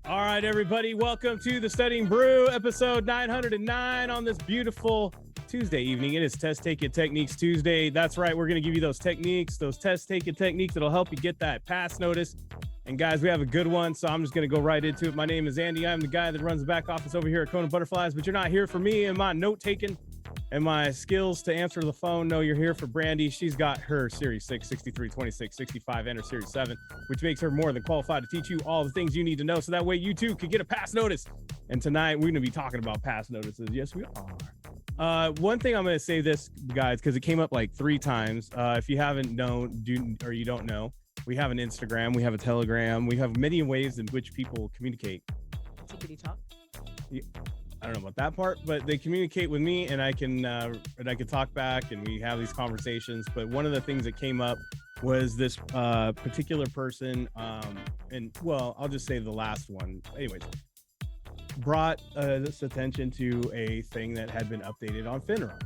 All right, everybody, welcome to the Studying Brew, episode 909 on this beautiful Tuesday evening. It is Test Taking Techniques Tuesday. That's right, we're going to give you those techniques, those test taking techniques that'll help you get that pass notice. And guys, we have a good one, so I'm just going to go right into it. My name is Andy. I'm the guy that runs the back office over here at KonaButterflyz, but you're not here for me and my note-taking and my skills to answer the phone. No, you're here for Brandy. She's got her Series 6, 63, 26, 65, and her Series 7, which makes her more than qualified to teach you all the things you need to know, so that way you too can get a pass notice. And tonight, we're going to be talking about pass notices. Yes, we are. One thing I'm going to say this, guys, because it came up like 3 times. If you haven't known, or you don't know, we have an Instagram, we have a Telegram, we have many ways in which people communicate. Tickety talk. Yeah, I don't know about that part, but they communicate with me, and I can talk back, and we have these conversations. But one of the things that came up was this particular person, and well, I'll just say the last one. Anyways, brought this attention to a thing that had been updated on FINRA.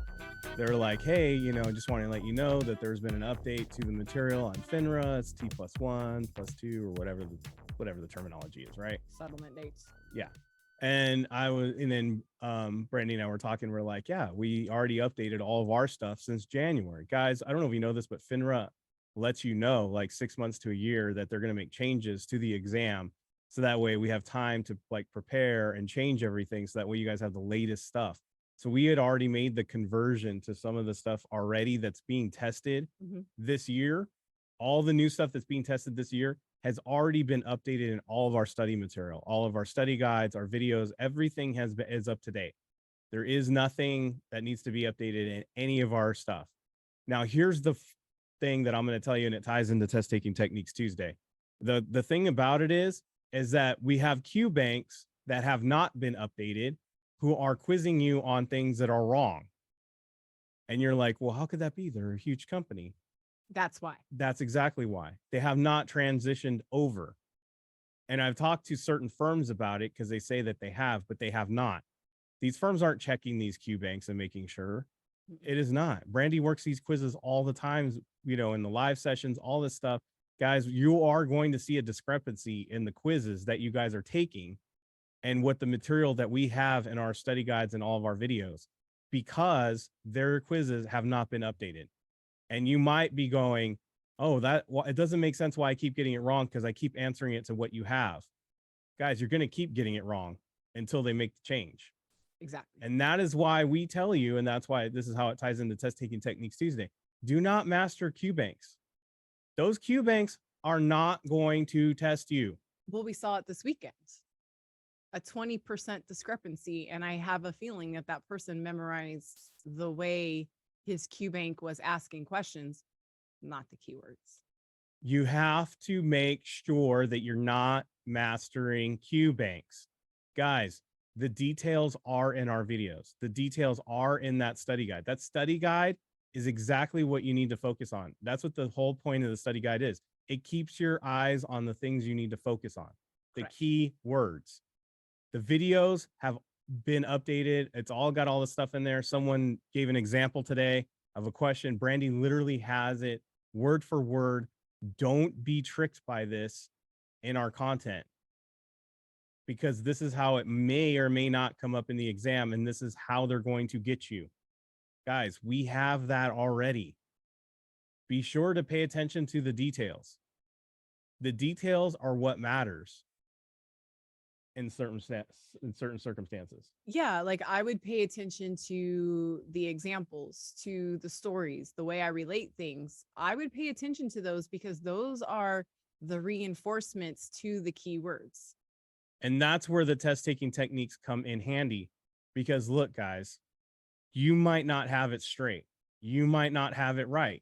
They're like, hey, just want to let you know that there's been an update to the material on FINRA. It's T+1, +2, or whatever the terminology is, right? Settlement dates. Yeah. And then Brandy and I were talking. We're like, yeah, we already updated all of our stuff since January. Guys, I don't know if you know this, but FINRA lets you know like 6 months to a year that they're going to make changes to the exam. So that way we have time to like prepare and change everything. So that way you guys have the latest stuff. So we had already made the conversion to some of the stuff already that's being tested this year. All the new stuff that's being tested this year has already been updated in all of our study material, all of our study guides, our videos, everything is up to date. There is nothing that needs to be updated in any of our stuff. Now, here's the thing that I'm going to tell you, and it ties into Test Taking Techniques Tuesday. The thing about it is that we have Q banks that have not been updated who are quizzing you on things that are wrong. And you're like, well, how could that be? They're a huge company. That's why. That's exactly why. They have not transitioned over. And I've talked to certain firms about it because they say that they have, but they have not. These firms aren't checking these Q banks and making sure. It is not. Brandy works these quizzes all the time, in the live sessions, all this stuff. Guys, you are going to see a discrepancy in the quizzes that you guys are taking and what the material that we have in our study guides and all of our videos, because their quizzes have not been updated. And you might be going, oh, it doesn't make sense why I keep getting it wrong, because I keep answering it to what you have. Guys, you're going to keep getting it wrong until they make the change. Exactly. And that is why we tell you, and that's why this is how it ties into Test Taking Techniques Tuesday. Do not master Q banks. Those Q banks are not going to test you. Well, we saw it this weekend. A 20% discrepancy. And I have a feeling that person memorized the way his Q bank was asking questions, not the keywords. You have to make sure that you're not mastering Q banks. Guys, the details are in our videos. The details are in that study guide. That study guide is exactly what you need to focus on. That's what the whole point of the study guide is. It keeps your eyes on the things you need to focus on, the key words. The videos have been updated. It's all got all the stuff in there. Someone gave an example today of a question. Brandy literally has it word for word. Don't be tricked by this in our content, because this is how it may or may not come up in the exam, and this is how they're going to get you. Guys, we have that already. Be sure to pay attention to the details. The details are what matters in certain circumstances. Yeah, like I would pay attention to the examples, to the stories, the way I relate things. I would pay attention to those because those are the reinforcements to the keywords. And that's where the test taking techniques come in handy, because look, guys, you might not have it straight. You might not have it right.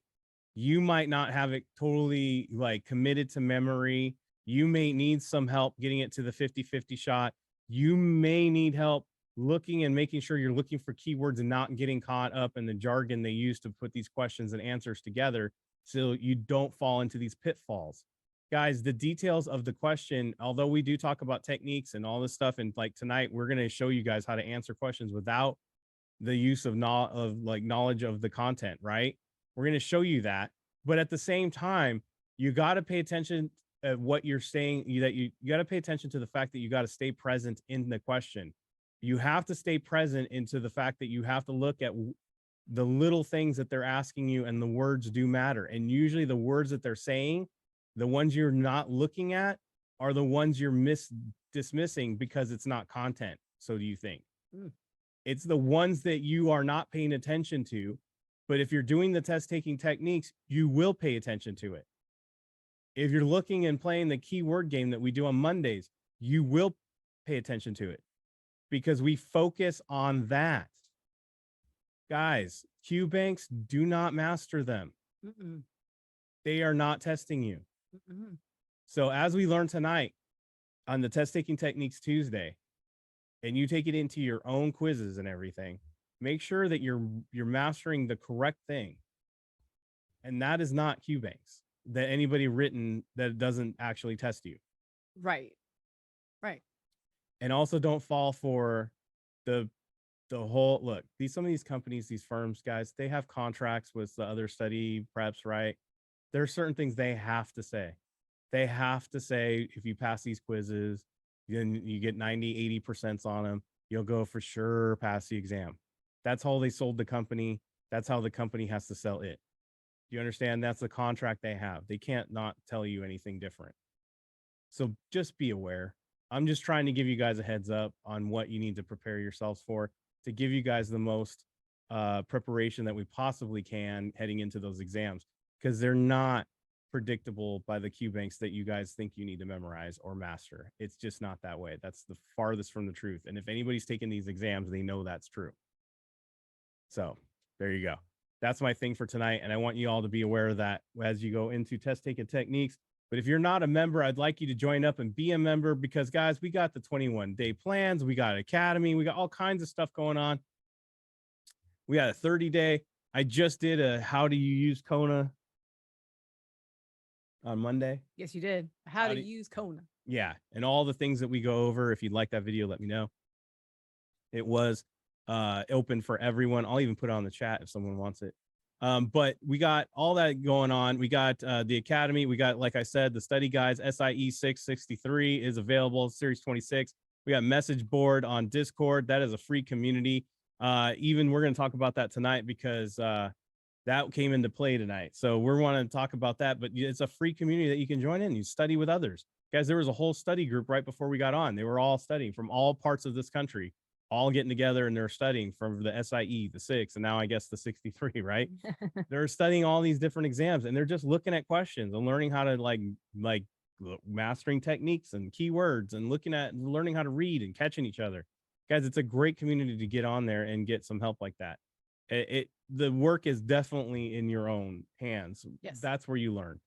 You might not have it totally like committed to memory. You may need some help getting it to the 50-50 shot. You may need help looking and making sure you're looking for keywords and not getting caught up in the jargon they use to put these questions and answers together, so you don't fall into these pitfalls. Guys, the details of the question, although we do talk about techniques and all this stuff, and like tonight, we're going to show you guys how to answer questions without the use of knowledge of the content, right? We're going to show you that. But at the same time, you got to pay attention what you're saying, that you got to pay attention to the fact that you got to stay present in the question. You have to stay present into the fact that you have to look at the little things that they're asking you, and the words do matter. And usually the words that they're saying, the ones you're not looking at, are the ones you're dismissing because it's not content. So do you think? It's the ones that you are not paying attention to. But if you're doing the test taking techniques, you will pay attention to it. If you're looking and playing the keyword game that we do on Mondays, you will pay attention to it because we focus on that. Guys, Q banks, do not master them. They are not testing you. So as we learned tonight on the test taking techniques Tuesday, and you take it into your own quizzes and everything, make sure that you're mastering the correct thing. And that is not Q banks that anybody written that doesn't actually test you. Right. And also don't fall for the whole look. Some of these companies, these firms, guys, they have contracts with the other study preps, right? There are certain things they have to say. They have to say, if you pass these quizzes, then you get 90, 80% on them, you'll go for sure pass the exam. That's how they sold the company. That's how the company has to sell it. Do you understand? That's the contract they have. They can't not tell you anything different. So just be aware. I'm just trying to give you guys a heads up on what you need to prepare yourselves for, to give you guys the most preparation that we possibly can heading into those exams, because they're not predictable by the Q banks that you guys think you need to memorize or master. It's just not that way. That's the farthest from the truth. And if anybody's taking these exams, they know that's true. So there you go. That's my thing for tonight. And I want you all to be aware of that as you go into test taking techniques. But if you're not a member, I'd like you to join up and be a member, because guys, we got the 21-day plans. We got Academy. We got all kinds of stuff going on. We got a 30-day. I just did a how do you use Kona on Monday. Yes, you did. How to use Kona. Yeah. And all the things that we go over. If you'd like that video, let me know. It was open for everyone. I'll even put it on the chat if someone wants it. But we got all that going on. We got the Academy. We got, like I said, the study guides. SIE 663 is available, series 26. We got message board on Discord. That is a free community. Even we're going to talk about that tonight, because that came into play tonight. So we're wanting to talk about that, but it's a free community that you can join in. You study with others. Guys, there was a whole study group right before we got on. They were all studying from all parts of this country, all getting together, and they're studying from the SIE, the 6, and now I guess the 63, right? They're studying all these different exams, and they're just looking at questions and learning how to like mastering techniques and keywords, and learning how to read and catching each other. Guys, it's a great community to get on there and get some help like that. The work is definitely in your own hands. Yes. That's where you learn.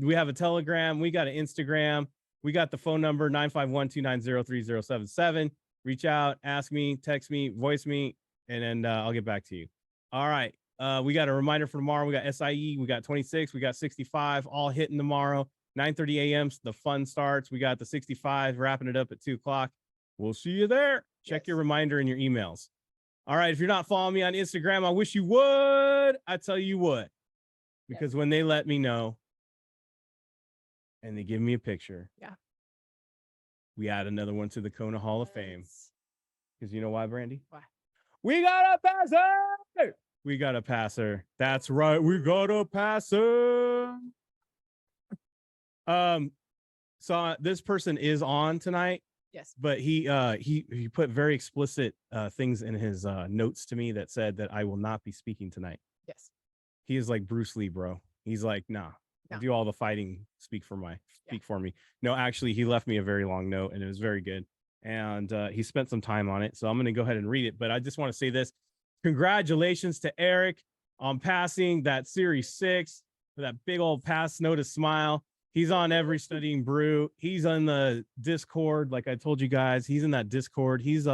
We have a Telegram. We got an Instagram. We got the phone number 951-290-3077. Reach out, ask me, text me, voice me, and then I'll get back to you. All right. We got a reminder for tomorrow. We got SIE, we got 26, we got 65, all hitting tomorrow. 9:30 a.m. The fun starts. We got the 65 wrapping it up at 2 o'clock. We'll see you there. Check your reminder in your emails. All right. If you're not following me on Instagram, I wish you would. I tell you what, because when they let me know and they give me a picture, we add another one to the Kona Hall of Fame. Because you know why, Brandy? Why? We got a passer. We got a passer. That's right. We got a passer. So this person is on tonight. Yes. But he put very explicit things in his notes to me that said that I will not be speaking tonight. Yes. He is like Bruce Lee, bro. He's like, nah. No. Do all the fighting, speak for me. No, actually, he left me a very long note, and it was very good. And he spent some time on it. So I'm going to go ahead and read it. But I just want to say this. Congratulations to Eric on passing that Series 6 with that big old pass notice smile. He's on every Studying Brew. He's on the Discord. Like I told you guys, he's in that Discord. He's,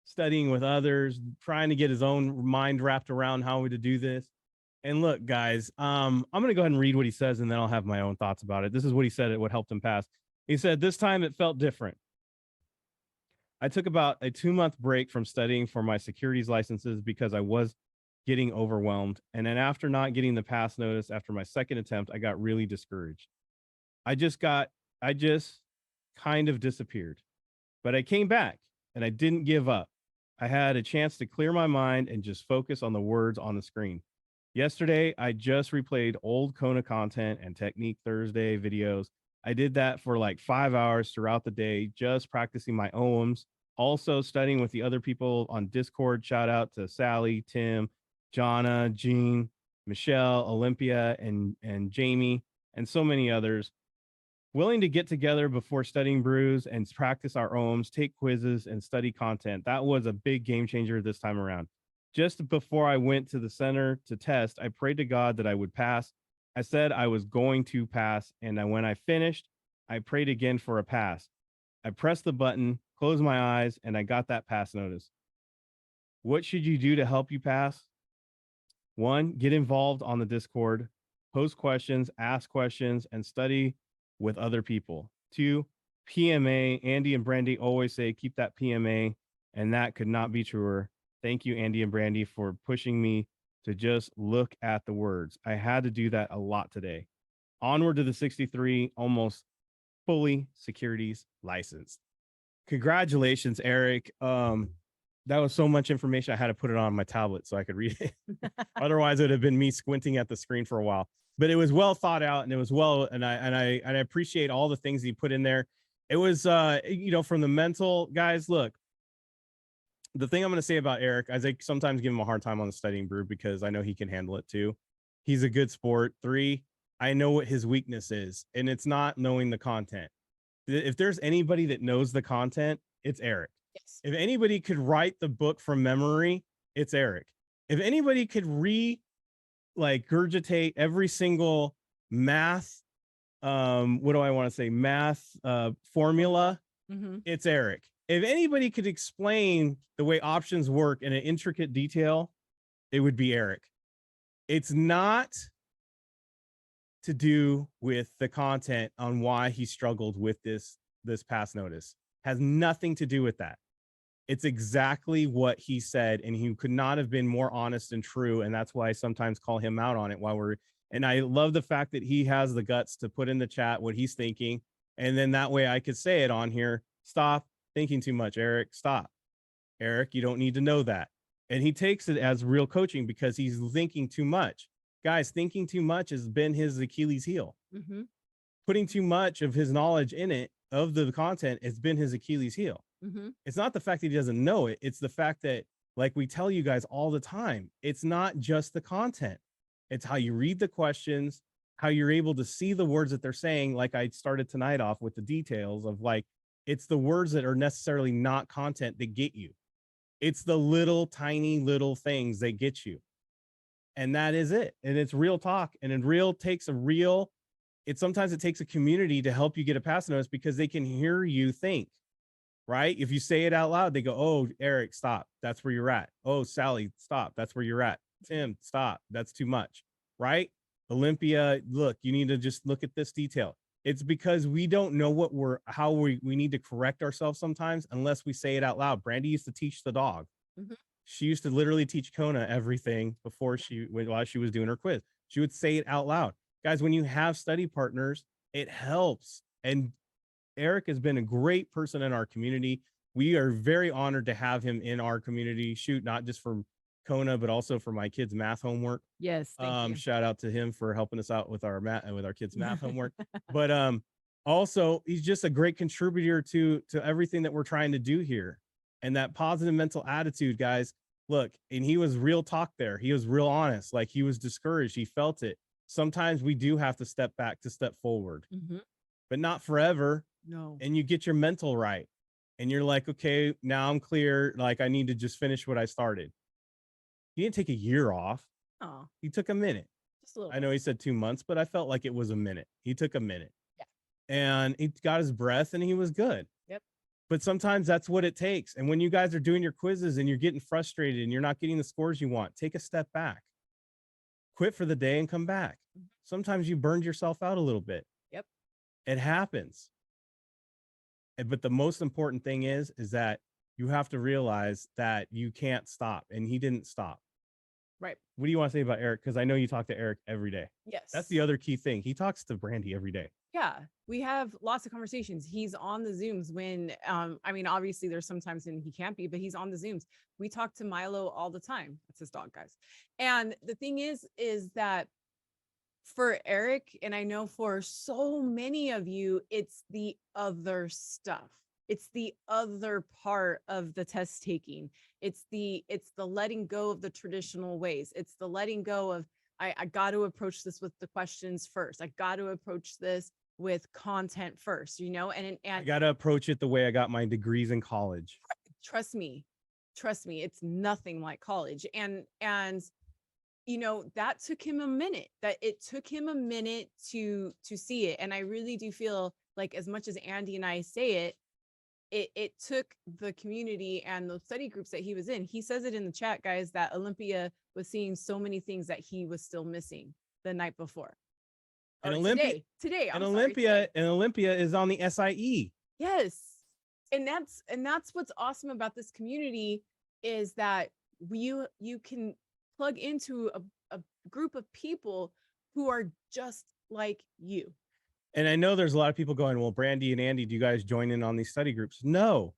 studying with others, trying to get his own mind wrapped around how to do this. And look, guys, I'm going to go ahead and read what he says, and then I'll have my own thoughts about it. This is what he said, what helped him pass. He said, this time it felt different. I took about a 2-month break from studying for my securities licenses because I was getting overwhelmed. And then after not getting the pass notice after my second attempt, I got really discouraged. I just got, I just kind of disappeared, but I came back and I didn't give up. I had a chance to clear my mind and just focus on the words on the screen. Yesterday, I just replayed old Kona content and Technique Thursday videos. I did that for like 5 hours throughout the day, just practicing my OMs, also studying with the other people on Discord. Shout out to Sally, Tim, Jonna, Jean, Michelle, Olympia, and Jamie, and so many others. Willing to get together before studying brews and practice our ohms, take quizzes, and study content. That was a big game changer this time around. Just before I went to the center to test, I prayed to God that I would pass. I said I was going to pass, and when I finished, I prayed again for a pass. I pressed the button, closed my eyes, and I got that pass notice. What should you do to help you pass? One, get involved on the Discord, post questions, ask questions, and study with other people. Two, PMA. Andy and Brandy always say keep that PMA, and that could not be truer. Thank you, Andy and Brandy, for pushing me to just look at the words. I had to do that a lot today. Onward to the 63, almost fully securities licensed. Congratulations, Eric. That was so much information. I had to put it on my tablet so I could read it. Otherwise, it would have been me squinting at the screen for a while. But it was well thought out, and it was well, and I appreciate all the things he put in there. It was, from the mental guys. Look, the thing I'm going to say about Eric, I sometimes give him a hard time on the studying brew because I know he can handle it too. He's a good sport. Three, I know what his weakness is, and it's not knowing the content. If there's anybody that knows the content, it's Eric. Yes. If anybody could write the book from memory, it's Eric. If anybody could regurgitate every single math, what do I want to say, math formula, it's Eric. If anybody could explain the way options work in an intricate detail, it would be Eric. It's not to do with the content on why he struggled with this pass notice. Has nothing to do with that. It's exactly what he said, and he could not have been more honest and true. And that's why I sometimes call him out on it and I love the fact that he has the guts to put in the chat what he's thinking. And then that way I could say it on here. Stop thinking too much, Eric. Stop. Eric, you don't need to know that. And he takes it as real coaching because he's thinking too much. Guys, thinking too much has been his Achilles heel. Putting too much of his knowledge in it, of the content, has been his Achilles heel. It's not the fact that he doesn't know it. It's the fact that, like we tell you guys all the time, it's not just the content. It's how you read the questions, how you're able to see the words that they're saying. Like I started tonight off with the details of it's the words that are necessarily not content that get you. It's the little tiny little things that get you. And that is it. And it's real talk. And sometimes it takes a community to help you get a pass notice because they can hear you think. Right? If you say it out loud, they go, "Oh, Eric, stop. That's where you're at. Oh, Sally, stop. That's where you're at. Tim, stop. That's too much." Right? Olympia, look, you need to just look at this detail. It's because we don't know how we need to correct ourselves sometimes unless we say it out loud. Brandy used to teach the dog. She used to literally teach Kona everything while she was doing her quiz. She would say it out loud. Guys, when you have study partners, it helps. And Eric has been a great person in our community. We are very honored to have him in our community. Shoot, not just for Kona, but also for my kids' math homework. Yes. Thank you. Shout out to him for helping us out with our kids' math homework. But also, he's just a great contributor to everything that we're trying to do here. And that positive mental attitude, guys. Look, and he was real talk there. He was real honest. Like he was discouraged. He felt it. Sometimes we do have to step back to step forward, but not forever. No. And you get your mental right. And you're like, okay, now I'm clear. Like I need to just finish what I started. He didn't take a year off. Oh. He took a minute. Just a little. I know he said 2 months, but I felt like it was a minute. He took a minute. Yeah. And he got his breath and he was good. Yep. But sometimes that's what it takes. And when you guys are doing your quizzes and you're getting frustrated and you're not getting the scores you want, take a step back. Quit for the day and come back. Sometimes you burned yourself out a little bit. Yep. It happens. But the most important thing is that you have to realize that you can't stop. And he didn't stop. Right. What do you want to say about Eric? Because I know you talk to Eric every day. Yes. That's the other key thing. He talks to Brandy every day. Yeah, we have lots of conversations. He's on the Zooms when I mean, obviously there's sometimes when he can't be, but he's on the Zooms. We talk to Milo all the time. That's his dog, guys. And the thing is that for Eric, and I know for so many of you, it's the other stuff. It's the other part of the test taking. It's the letting go of the traditional ways. It's the letting go of I got to approach this with the questions first. I got to approach this with content first, you know, and I got to approach it the way I got my degrees in college. trust me, it's nothing like college. And you know, that took him a minute. That it took him a minute to see it. And I really do feel like, as much as Andy and I say it, it took the community and the study groups that he was in. He says it in the chat, guys, that Olympia was seeing so many things that he was still missing the night before. And today, Olympia is on the SIE. Yes. And that's what's awesome about this community, is that you can plug into a group of people who are just like you. And I know there's a lot of people going, well, Brandy and Andy, do you guys join in on these study groups? No.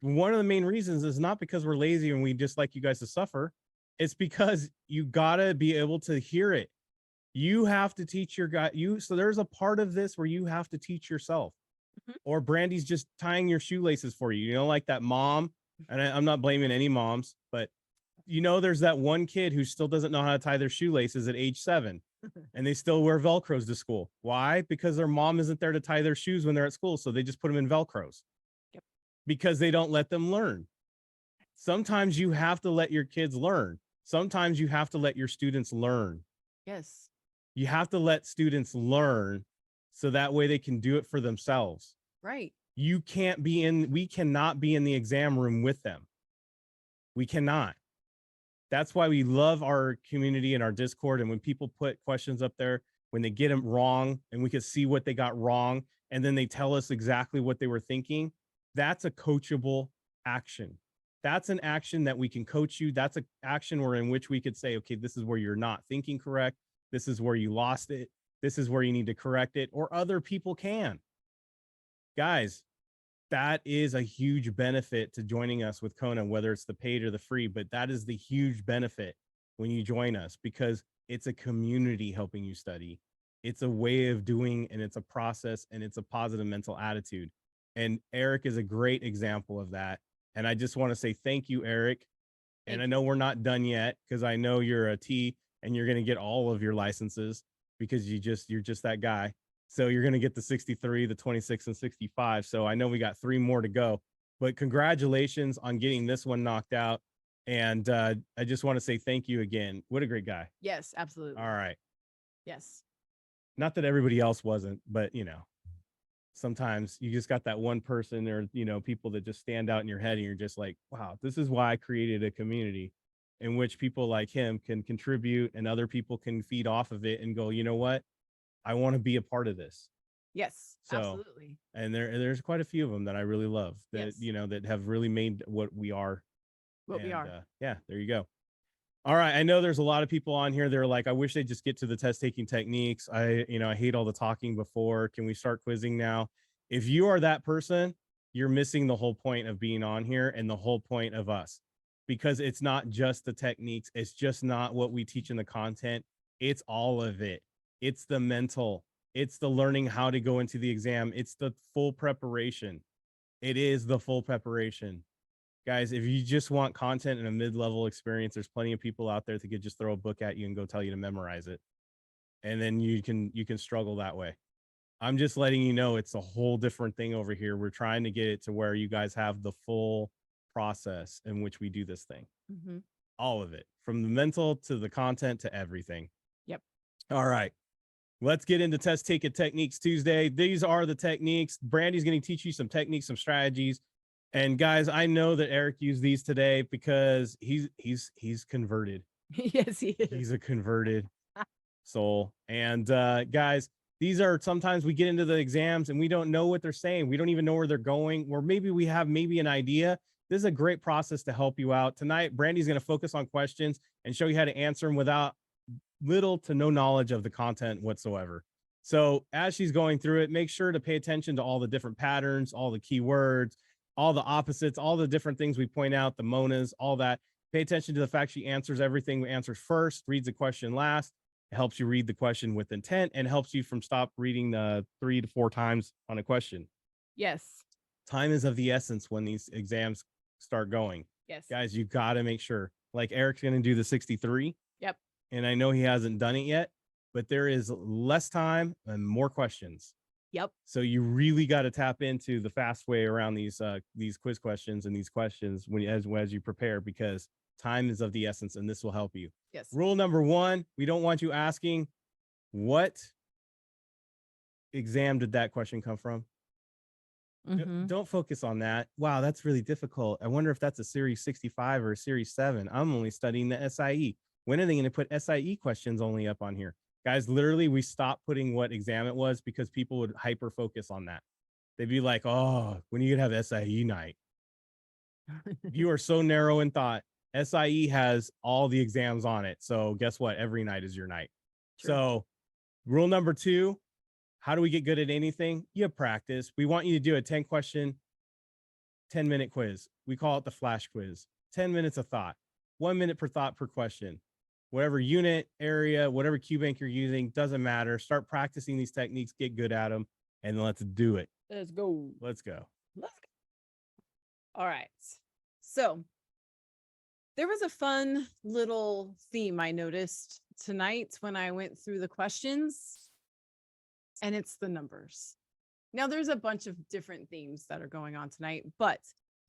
One of the main reasons is not because we're lazy and we just like you guys to suffer. It's because you got to be able to hear it. You have to teach your guy. So there's a part of this where you have to teach yourself. Or Brandy's just tying your shoelaces for you. You know, like that mom, and I'm not blaming any moms, but you know, there's that one kid who still doesn't know how to tie their shoelaces at age 7. And they still wear Velcros to school. Why? Because their mom isn't there to tie their shoes when they're at school. So they just put them in Velcros. Yep. Because they don't let them learn. Sometimes you have to let your kids learn. Sometimes you have to let your students learn. Yes. You have to let students learn so that way they can do it for themselves. Right. We cannot be in the exam room with them. We cannot. That's why we love our community and our Discord. And when people put questions up there, when they get them wrong and we can see what they got wrong, and then they tell us exactly what they were thinking, that's a coachable action. That's an action that we can coach you. That's an action in which we could say, okay, this is where you're not thinking correct. This is where you lost it. This is where you need to correct it, or other people can. Guys, that is a huge benefit to joining us with Kona, whether it's the paid or the free, but that is the huge benefit when you join us, because it's a community helping you study. It's a way of doing, and it's a process, and it's a positive mental attitude. And Eric is a great example of that. And I just want to say thank you, Eric. And I know we're not done yet, because I know you're a T and you're going to get all of your licenses, because you're just that guy. So you're going to get the 63, the 26, and 65. So I know we got 3 more to go, but congratulations on getting this one knocked out. And I just want to say thank you again. What a great guy. Yes, absolutely. All right. Yes. Not that everybody else wasn't, but you know, sometimes you just got that one person, or, you know, people that just stand out in your head, and you're just like, wow, this is why I created a community in which people like him can contribute, and other people can feed off of it and go, you know what? I want to be a part of this. Yes, absolutely. And there's quite a few of them that I really love, that, you know, that have really made what we are. Yeah, there you go. All right. I know there's a lot of people on here. They're like, I wish they'd just get to the test taking techniques. I hate all the talking before. Can we start quizzing now? If you are that person, you're missing the whole point of being on here and the whole point of us, because it's not just the techniques. It's just not what we teach in the content. It's all of it. It's the mental, it's the learning how to go into the exam. It's the full preparation. It is the full preparation. Guys, if you just want content and a mid-level experience, there's plenty of people out there that could just throw a book at you and go tell you to memorize it. And then you can struggle that way. I'm just letting you know it's a whole different thing over here. We're trying to get it to where you guys have the full process in which we do this thing. Mm-hmm. All of it, from the mental to the content to everything. Yep. All right. Let's get into Test Take It Techniques Tuesday. These are the techniques. Brandy's going to teach you some techniques, some strategies. And guys, I know that Eric used these today because he's converted. Yes, he is. He's a converted soul. And guys, these are, sometimes we get into the exams and we don't know what they're saying. We don't even know where they're going. Or maybe we have an idea, This is a great process to help you out. Tonight, Brandy's going to focus on questions and show you how to answer them without little to no knowledge of the content whatsoever. So as she's going through it, make sure to pay attention to all the different patterns, all the keywords, all the opposites, all the different things we point out, the monas, all that. Pay attention to the fact she answers everything, answers first, reads the question last. It helps you read the question with intent and helps you from stop reading 3 to 4 times on a question. Yes. Time is of the essence when these exams start going. Yes. Guys, you got to make sure. Like Eric's going to do the 63. Yep. And I know he hasn't done it yet, but there is less time and more questions. Yep. So you really got to tap into the fast way around these quiz questions and these questions as you prepare, because time is of the essence and this will help you. Yes. Rule number 1, we don't want you asking, what exam did that question come from? Mm-hmm. Don't focus on that. Wow, that's really difficult. I wonder if that's a series 65 or a series 7. I'm only studying the SIE. When are they going to put SIE questions only up on here? Guys, literally, we stopped putting what exam it was because people would hyper focus on that. They'd be like, oh, when are you going to have SIE night? You are so narrow in thought. SIE has all the exams on it. So guess what? Every night is your night. True. So rule number 2, how do we get good at anything? You practice. We want you to do a 10-question, 10-minute quiz. We call it the flash quiz. 10 minutes of thought, 1 minute per thought per question. Whatever unit, area, whatever QBank you're using, doesn't matter. Start practicing these techniques, get good at them, and let's do it. Let's go. Let's go. Let's go. All right. So there was a fun little theme I noticed tonight when I went through the questions, and it's the numbers. Now, there's a bunch of different themes that are going on tonight, but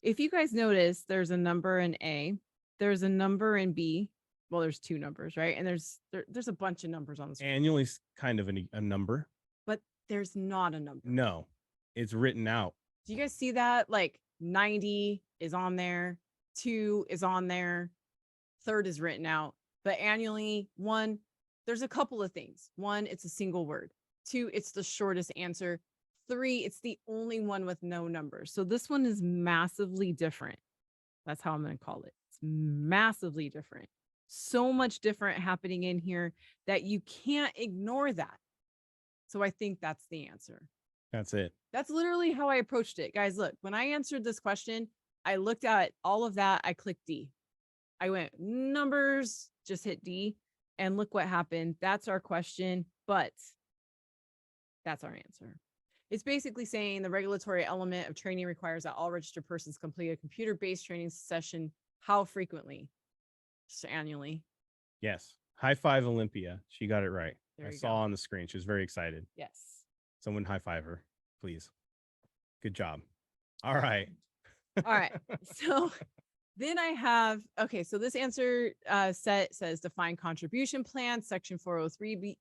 if you guys notice, there's a number in A, there's a number in B. Well, there's 2 numbers, right? And there's a bunch of numbers on the screen. Annually is kind of a number. But there's not a number. No, it's written out. Do you guys see that? Like 90 is on there, 2 is on there, 3rd is written out. But annually, 1, there's a couple of things. 1, it's a single word. 2, it's the shortest answer. 3, it's the only one with no numbers. So this one is massively different. That's how I'm going to call it. It's massively different. So much different happening in here that you can't ignore that. So I think that's the answer. That's it. That's literally how I approached it. Guys, look, when I answered this question, I looked at all of that. I clicked D. I went numbers, just hit D, and look what happened. That's our question, but that's our answer. It's basically saying the regulatory element of training requires that all registered persons complete a computer-based training session. How frequently? Just annually. Yes. High five, Olympia. She got it right. There I you saw go. on the screen. She was very excited. Yes. Someone high five her, please. Good job. All right. All right. So then I have, okay, so this answer set says define contribution plan, section 403B,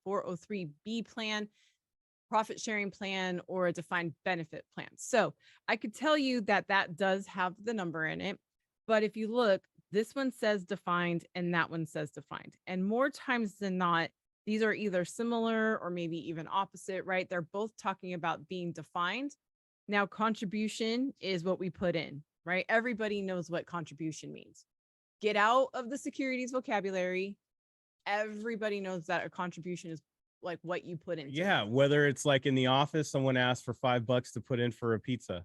403B plan, profit sharing plan, or a defined benefit plan. So I could tell you that that does have the number in it, but if you look, this one says defined and that one says defined. And more times than not, these are either similar or maybe even opposite, right? They're both talking about being defined. Now, contribution is what we put in, right? Everybody knows what contribution means. Get out of the securities vocabulary. Everybody knows that a contribution is like what you put in. Yeah, whether it's like in the office, someone asked for $5 to put in for a pizza,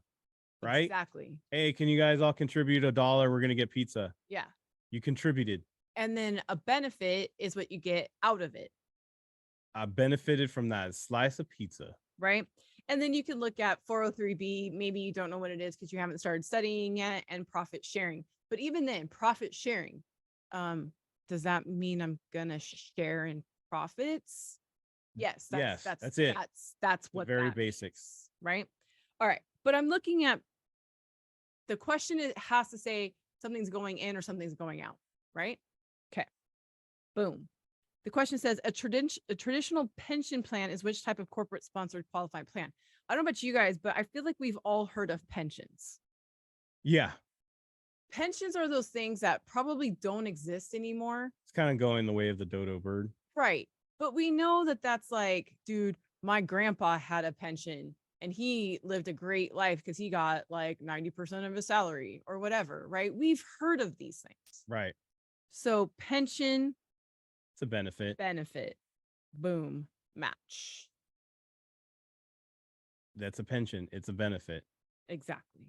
right? Exactly. Hey, can you guys all contribute $1? We're going to get pizza. Yeah. You contributed. And then a benefit is what you get out of it. I benefited from that slice of pizza. Right. And then you can look at 403B. Maybe you don't know what it is because you haven't started studying yet, and profit sharing. But even then, profit sharing, does that mean I'm going to share in profits? Yes. That's it. That's what very that basics. means, right? All right. But I'm looking at the question. It has to say something's going in or something's going out, right? Okay. Boom. The question says a traditional pension plan is which type of corporate sponsored qualified plan? I don't know about you guys, but I feel like we've all heard of pensions. Yeah. Pensions are those things that probably don't exist anymore. It's kind of going the way of the dodo bird. Right. But we know that that's like, dude, my grandpa had a pension. and he lived a great life because he got like 90% of his salary or whatever, right? We've heard of these things. Right. So pension It's a benefit. benefit, boom, match. That's a pension. It's a benefit. Exactly.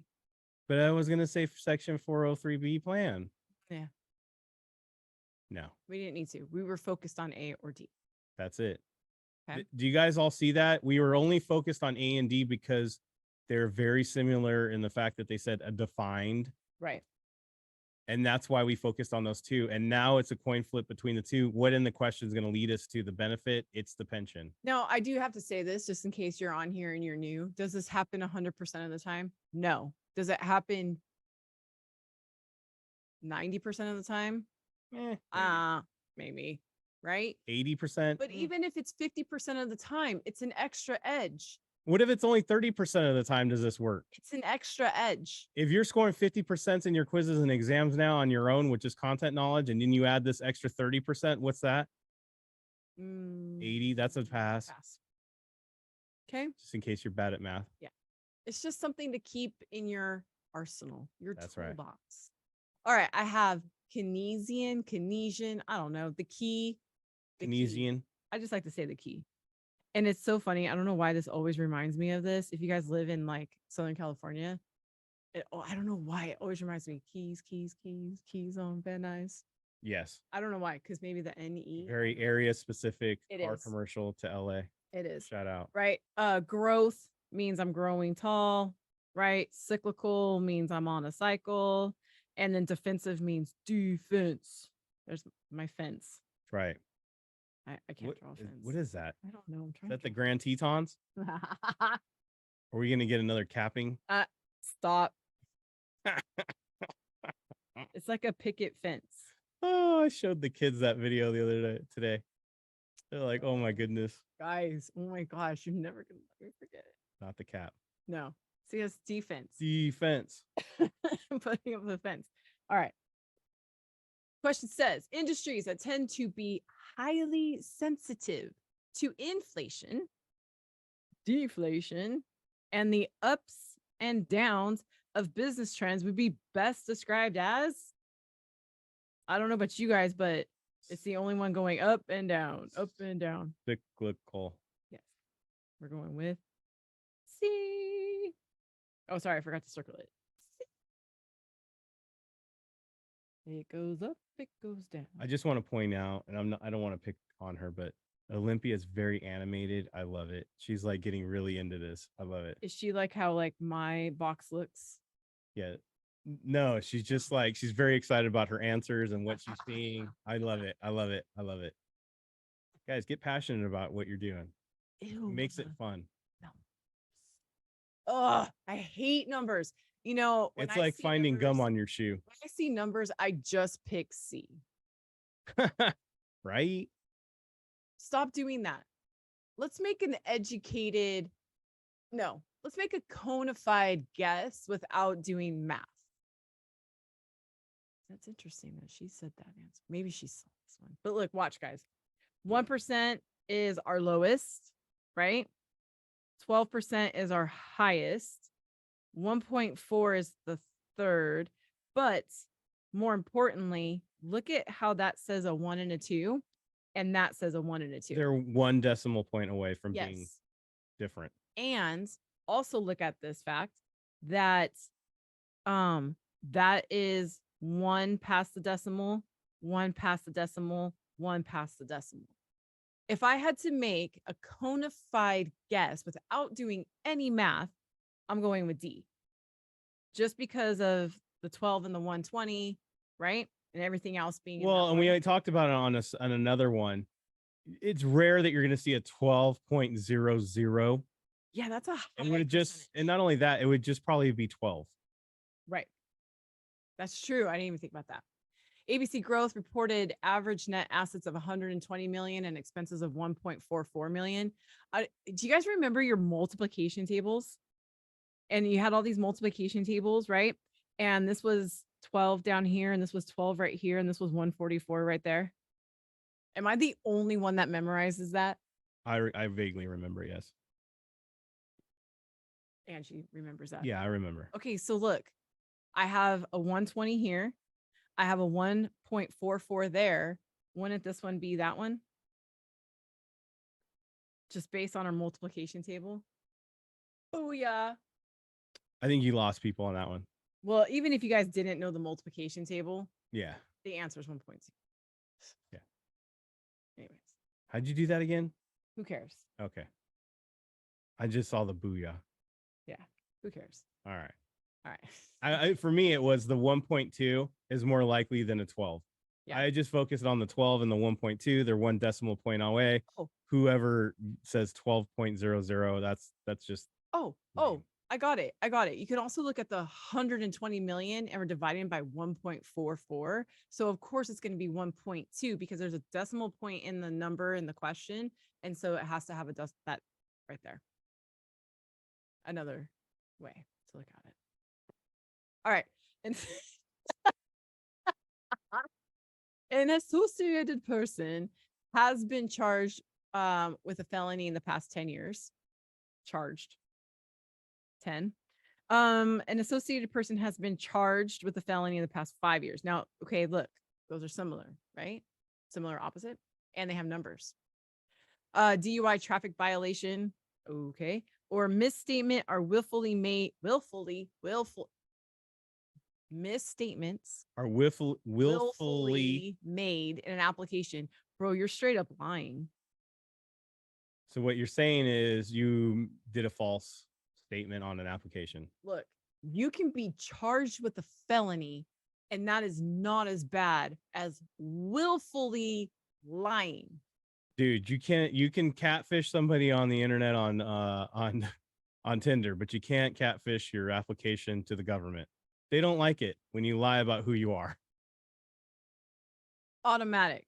But I was going to say section 403B plan. Yeah. No, We didn't need to. We were focused on A or D. that's it. Okay. Do you guys all see that? We were only focused on A and D because they're very similar in the fact that they said a defined. Right. And that's why we focused on those two. And now it's a coin flip between the two. What in the question is going to lead us to the benefit? It's the pension. Now, I do have to say this just in case you're on here and you're new. Does this happen 100% of the time? No. Does it happen 90% of the time? Maybe. Right? 80%. But even if it's 50% of the time, it's an extra edge. What if it's only 30% of the time? Does this work? It's an extra edge. If you're scoring 50% in your quizzes and exams now on your own, which is content knowledge, and then you add this extra 30%, what's that? 80. That's a pass. Okay. Just in case you're bad at math. Yeah. It's just something to keep in your arsenal, your That's right. toolbox. All right. I have Keynesian. I don't know. The key. Keynesian. I just like to say the key. And it's so funny. I don't know why this always reminds me of this. If you guys live in like Southern California, I don't know why it always reminds me. Keys on Van Nuys. Yes. I don't know why, because maybe the NE. Very area specific car is. commercial to LA. It is. Shout out. Right. Growth means I'm growing tall, right? Cyclical means I'm on a cycle. And then defensive means defense. There's my fence. Right. I can't draw a fence. What is that? I don't know. I'm trying Is that the Grand Tetons? Are we going to get another capping? Stop. It's like a picket fence. Oh, I showed the kids that video the other day today. They're like, oh my goodness. Guys, oh my gosh, you're never going to let me forget it. Not the cap. No. See, it's defense. Defense. Putting up the fence. All right. Question says, industries that tend to be highly sensitive to inflation, deflation, and the ups and downs of business trends would be best described as, I don't know about you guys, but it's the only one going up and down, up and down. Cyclical. Yes. We're going with C. Oh, sorry, I forgot to circle it. It goes up, it goes down. I just want to point out, and I don't want to pick on her, but Olympia is very animated. I love it. She's like getting really into this. I love it. Is she like how like my box looks? Yeah. No, she's just like, she's very excited about her answers and what she's seeing. I love it. I love it. I love it. Guys, get passionate about what you're doing. Ew. It makes it fun. Oh, I hate numbers. You know, it's like finding numbers, gum on your shoe. When I see numbers, I just pick C. Right? Stop doing that. Let's make an educated, no, let's make a conified guess without doing math. That's interesting that she said that answer. Maybe she saw this one. But look, watch, guys. 1% is our lowest, right? 12% is our highest. 1.4 is the third. But more importantly, look at how that says a 1 and a 2, and that says a 1 and a 2. They're 1 decimal point away from being different. And also look at this fact that that is 1 past the decimal, 1 past the decimal, 1 past the decimal. If I had to make a conified guess without doing any math, I'm going with D. Just because of the 12 and the 120, right? And everything else being well, and way. we talked about it on another one. It's rare that you're going to see a 12.00. Yeah, that's a high and would just, and not only that, it would just probably be 12. Right. That's true. I didn't even think about that. ABC Growth reported average net assets of 120 million and expenses of 1.44 million. Do you guys remember your multiplication tables? And you had all these multiplication tables, right? And this was 12 down here, and this was 12 right here, and this was 144 right there. Am I the only one that memorizes that? I vaguely remember, yes. Angie remembers that. Yeah, I remember. Okay, so look, I have a 120 here. I have a 1.44 there. Wouldn't this one be that one? Just based on our multiplication table. Oh, yeah. I think you lost people on that one. Well, even if you guys didn't know the multiplication table, Yeah. the answer is 1.2. Yeah. Anyways, How'd you do that again? who cares? Okay. I just saw the booyah. Yeah, who cares? All right. All right. For me, it was the 1.2 is more likely than a 12. Yeah. I just focused on the 12 and the 1.2. They're one decimal point away. Oh. Whoever says 12.00, that's just Oh, lame. I got it. You can also look at the 120 million and we're dividing by 1.44. So of course it's going to be 1.2 because there's a decimal point in the number in the question. And so it has to have that right there. Another way to look at it. All right. And an associated person has been charged with a felony in the past 10 years. Charged 10. An associated person has been charged with a felony in the past 5 years. Now, okay, look, those are similar, right? Similar, opposite, and they have numbers. DUI traffic violation, okay, or misstatement are willfully misstatements Are willfully. made in an application. Bro, you're straight up lying. So what you're saying is you did a false statement on an application. Look, you can be charged with a felony, and that is not as bad as willfully lying. Dude, you can catfish somebody on the internet on Tinder, but you can't catfish your application to the government. They don't like it when you lie about who you are. Automatic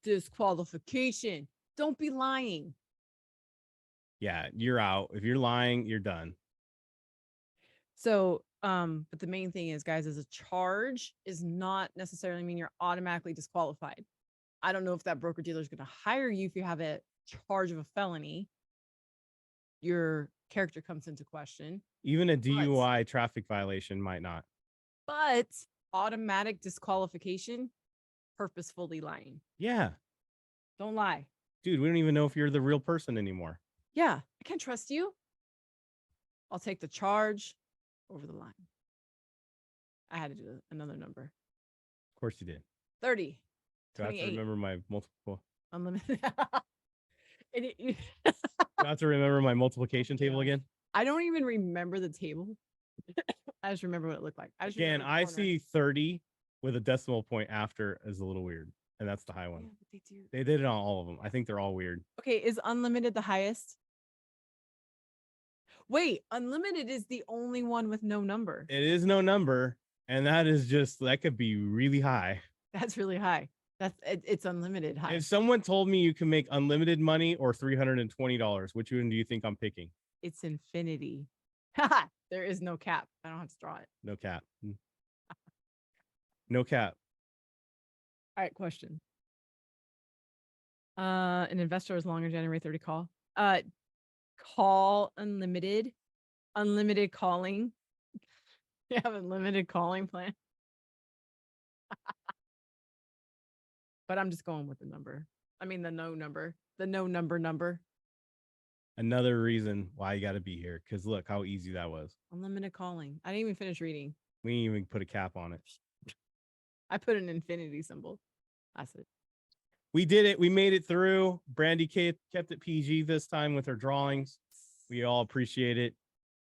disqualification. Don't be lying. Yeah, you're out. If you're lying, you're done. So, but the main thing is, guys, is a charge is not necessarily mean you're automatically disqualified. I don't know if that broker dealer is going to hire you if you have a charge of a felony. Your character comes into question. Even a DUI traffic violation might not. But automatic disqualification, purposefully lying. Yeah. Don't lie. Dude, we don't even know if you're the real person anymore. Yeah, I can't trust you. I'll take the charge over the line. I had to do another number. Of course you did. 30. Do I have to remember my multiple? Unlimited. Do I have to remember my multiplication table again? I don't even remember the table. I just remember what it looked like. I see 30 with a decimal point after is a little weird. And that's the high one. Yeah, they did it on all of them. I think they're all weird. Okay, is unlimited the highest? Wait, unlimited is the only one with no number. It is no number. And that could be really high. That's really high. It's unlimited high. If someone told me you can make unlimited money or $320, which one do you think I'm picking? It's infinity. There is no cap. I don't have to draw it. No cap. No cap. All right, question. An investor is longer January 30 call. Call unlimited calling. You have a limited calling plan. But I'm just going with the number. I mean, the no number. Another reason why you got to be here. Because look how easy that was. Unlimited calling. I didn't even finish reading. We didn't even put a cap on it. I put an infinity symbol. That's it. We did it. We made it through. Brandy kept it PG this time with her drawings. We all appreciate it.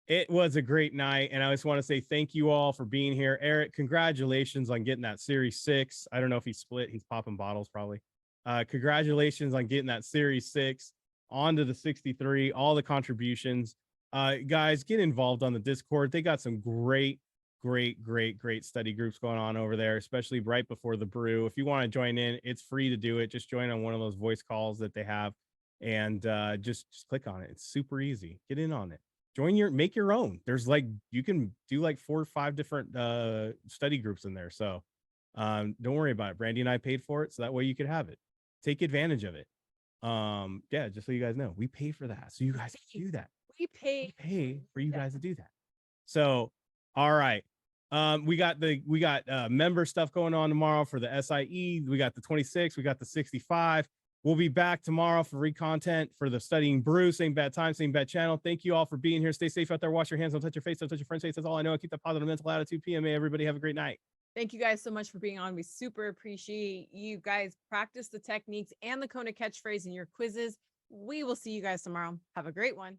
It was a great night. And I just want to say thank you all for being here. Eric, congratulations on getting that Series 6. I don't know if he split. He's popping bottles probably. Congratulations on getting that Series 6 onto the 63, all the contributions. Guys, get involved on the Discord. They got some great study groups going on over there, especially right before the brew. If you want to join in, it's free to do it. Just join on one of those voice calls that they have and just click on it. It's super easy. Get in on it. Make your own. There's you can do 4 or 5 different study groups in there. So don't worry about it. Brandy and I paid for it, so that way you could have it. Take advantage of it. Yeah, just so you guys know, we pay for that. So you guys can do that. We pay for you Yeah. guys to do that. So, all right. We got member stuff going on tomorrow for the SIE. We got the 26, we got the 65. We'll be back tomorrow for content for the Studying Brew. Same bad time, same bad channel. Thank you all for being here. Stay safe out there. Wash your hands. Don't touch your face. Don't touch your friend's face. That's all I know. Keep that positive mental attitude. PMA. Everybody have a great night. Thank you guys so much for being on. We super appreciate you guys. Practice the techniques and the Kona catchphrase in your quizzes. We will see you guys tomorrow. Have a great one.